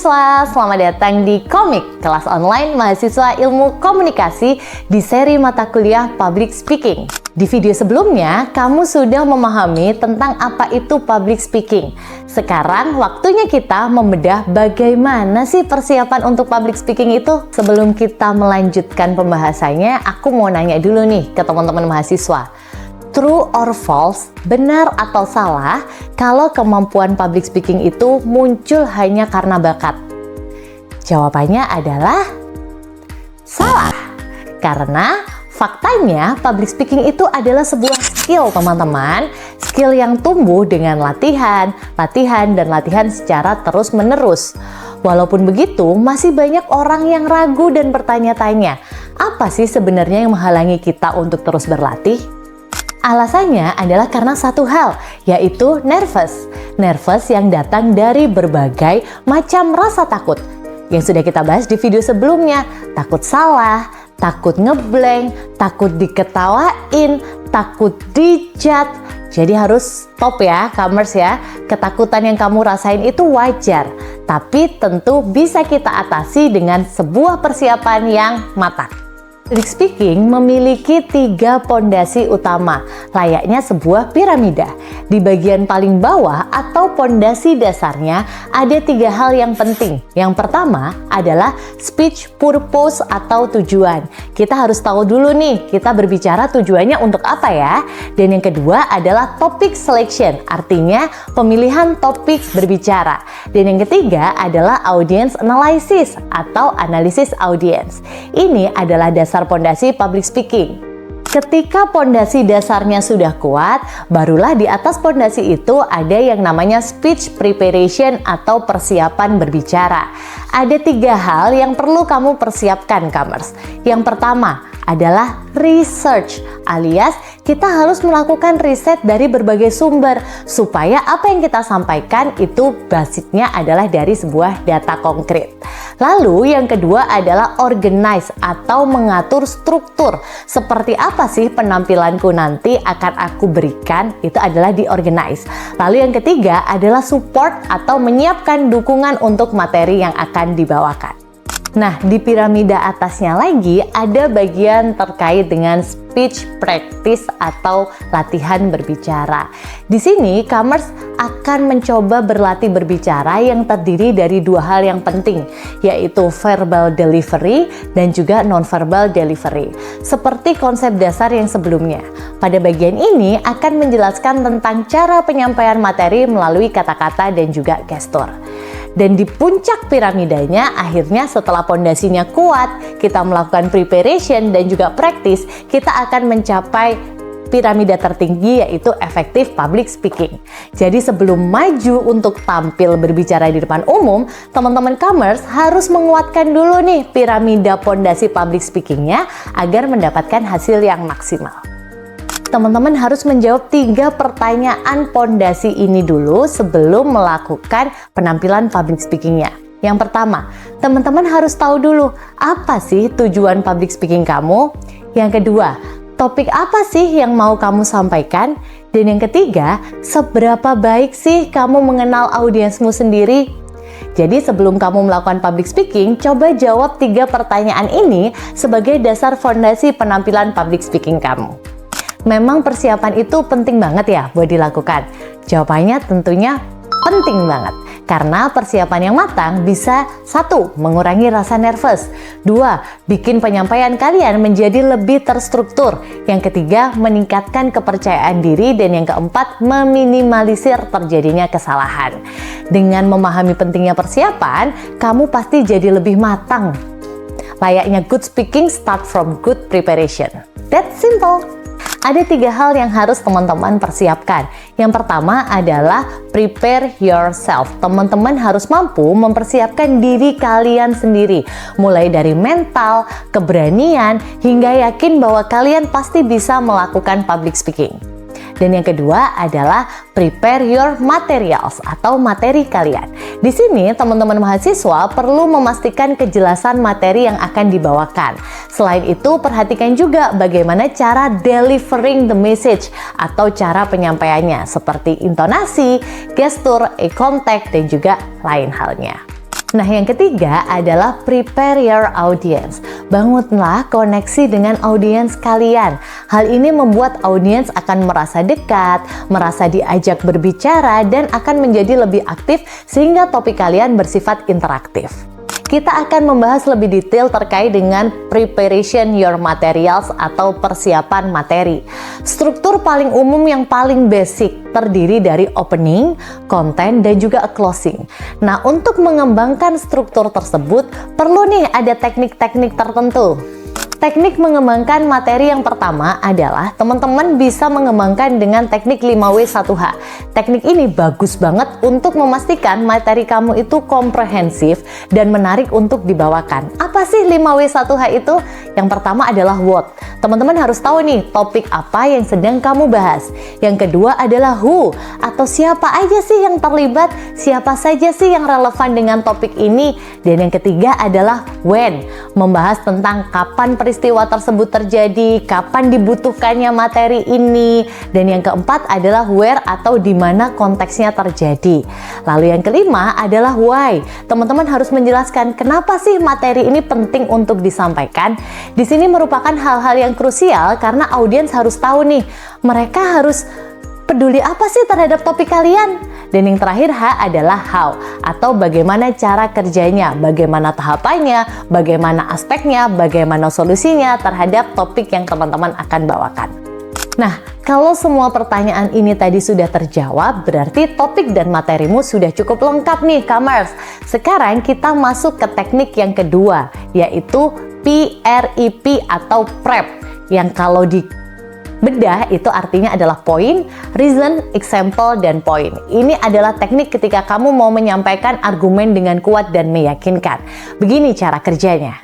mahasiswa, selamat datang di Komik, kelas online mahasiswa ilmu komunikasi di seri mata kuliah Public Speaking. Di video sebelumnya, kamu sudah memahami tentang apa itu public speaking. Sekarang waktunya kita membedah bagaimana sih persiapan untuk public speaking itu. Sebelum kita melanjutkan pembahasannya, aku mau nanya dulu nih ke teman-teman mahasiswa. True or false, benar atau salah, kalau kemampuan public speaking itu muncul hanya karena bakat? Jawabannya adalah salah. Karena faktanya public speaking itu adalah sebuah skill, teman-teman. Skill yang tumbuh dengan latihan secara terus-menerus. Walaupun begitu, masih banyak orang yang ragu dan bertanya-tanya, apa sih sebenarnya yang menghalangi kita untuk terus berlatih? Alasannya adalah karena satu hal, yaitu nervous. Nervous yang datang dari berbagai macam rasa takut. Yang sudah kita bahas di video sebelumnya. Takut salah, takut ngeblank, takut diketawain, takut dijat. Jadi harus stop ya, Kamers ya. Ketakutan yang kamu rasain itu wajar. Tapi tentu bisa kita atasi dengan sebuah persiapan yang matang. Public speaking memiliki 3 pondasi utama, layaknya sebuah piramida. Di bagian paling bawah atau pondasi dasarnya ada 3 hal yang penting. Yang pertama adalah speech purpose atau tujuan. Kita harus tahu dulu nih, kita berbicara tujuannya untuk apa ya. Dan yang kedua adalah topic selection, artinya pemilihan topik berbicara. Dan yang ketiga adalah audience analysis atau analisis audience. Ini adalah dasar pondasi public speaking. Ketika pondasi dasarnya sudah kuat, barulah di atas pondasi itu ada yang namanya speech preparation atau persiapan berbicara. Ada 3 hal yang perlu kamu persiapkan, Kamers. Yang pertama adalah research, alias kita harus melakukan riset dari berbagai sumber supaya apa yang kita sampaikan itu basicnya adalah dari sebuah data konkret. Lalu yang kedua adalah organize atau mengatur struktur. Seperti apa sih penampilanku nanti akan aku berikan, itu adalah di-organize. Lalu yang ketiga adalah support atau menyiapkan dukungan untuk materi yang akan dibawakan. Nah, di piramida atasnya lagi ada bagian terkait dengan speech practice atau latihan berbicara. Di sini, Kamers akan mencoba berlatih berbicara yang terdiri dari 2 hal yang penting, yaitu verbal delivery dan juga non-verbal delivery. Seperti konsep dasar yang sebelumnya. Pada bagian ini akan menjelaskan tentang cara penyampaian materi melalui kata-kata dan juga gestur. Dan di puncak piramidanya, akhirnya setelah pondasinya kuat, kita melakukan preparation dan juga practice, kita akan mencapai piramida tertinggi, yaitu effective public speaking. Jadi sebelum maju untuk tampil berbicara di depan umum, teman-teman Kamers harus menguatkan dulu nih piramida pondasi public speakingnya agar mendapatkan hasil yang maksimal. Teman-teman harus menjawab 3 pertanyaan pondasi ini dulu sebelum melakukan penampilan public speakingnya. Yang pertama, teman-teman harus tahu dulu apa sih tujuan public speaking kamu. Yang kedua, topik apa sih yang mau kamu sampaikan. Dan yang ketiga, seberapa baik sih kamu mengenal audiensmu sendiri. Jadi sebelum kamu melakukan public speaking, coba jawab 3 pertanyaan ini sebagai dasar fondasi penampilan public speaking kamu. Memang persiapan itu penting banget ya buat dilakukan? Jawabannya tentunya penting banget. Karena persiapan yang matang bisa 1. Mengurangi rasa nervous. 2. Bikin penyampaian kalian menjadi lebih terstruktur. Yang ketiga, meningkatkan kepercayaan diri. Dan yang keempat, meminimalisir terjadinya kesalahan. Dengan memahami pentingnya persiapan, kamu pasti jadi lebih matang. Layaknya good speaking start from good preparation. That's simple. Ada 3 hal yang harus teman-teman persiapkan. Yang pertama adalah prepare yourself. Teman-teman harus mampu mempersiapkan diri kalian sendiri. Mulai dari mental, keberanian, hingga yakin bahwa kalian pasti bisa melakukan public speaking. Dan yang kedua adalah prepare your materials atau materi kalian. Di sini teman-teman mahasiswa perlu memastikan kejelasan materi yang akan dibawakan. Selain itu, perhatikan juga bagaimana cara delivering the message atau cara penyampaiannya seperti intonasi, gestur, eye contact, dan juga lain halnya. Nah, yang ketiga adalah prepare your audience. Bangunlah koneksi dengan audiens kalian. Hal ini membuat audiens akan merasa dekat, merasa diajak berbicara, dan akan menjadi lebih aktif sehingga topik kalian bersifat interaktif. Kita akan membahas lebih detail terkait dengan preparation your materials atau persiapan materi. Struktur paling umum yang paling basic terdiri dari opening, content, dan juga closing. Nah, untuk mengembangkan struktur tersebut, perlu nih ada teknik-teknik tertentu. Teknik mengembangkan materi yang pertama adalah teman-teman bisa mengembangkan dengan teknik 5W1H. Teknik ini bagus banget untuk memastikan materi kamu itu komprehensif dan menarik untuk dibawakan. Apa sih 5W1H itu? Yang pertama adalah what. Teman-teman harus tahu nih topik apa yang sedang kamu bahas. Yang kedua adalah who, atau siapa aja sih yang terlibat, siapa saja sih yang relevan dengan topik ini. Dan yang ketiga adalah when, membahas tentang kapan peristiwa tersebut terjadi, kapan dibutuhkannya materi ini. Dan yang keempat adalah where, atau di mana konteksnya terjadi. Lalu yang kelima adalah why. Teman-teman harus menjelaskan kenapa sih materi ini penting untuk disampaikan. Di sini merupakan hal-hal yang krusial karena audiens harus tahu nih, mereka harus peduli apa sih terhadap topik kalian. Dan yang terakhir H adalah how, atau bagaimana cara kerjanya, bagaimana tahapannya, bagaimana aspeknya, bagaimana solusinya terhadap topik yang teman-teman akan bawakan. Nah, kalau semua pertanyaan ini tadi sudah terjawab, berarti topik dan materimu sudah cukup lengkap nih, Kamers. Sekarang kita masuk ke teknik yang kedua, yaitu PREP atau PREP, yang kalau di bedah itu artinya adalah point, reason, example, dan point. Ini adalah teknik ketika kamu mau menyampaikan argumen dengan kuat dan meyakinkan. Begini cara kerjanya.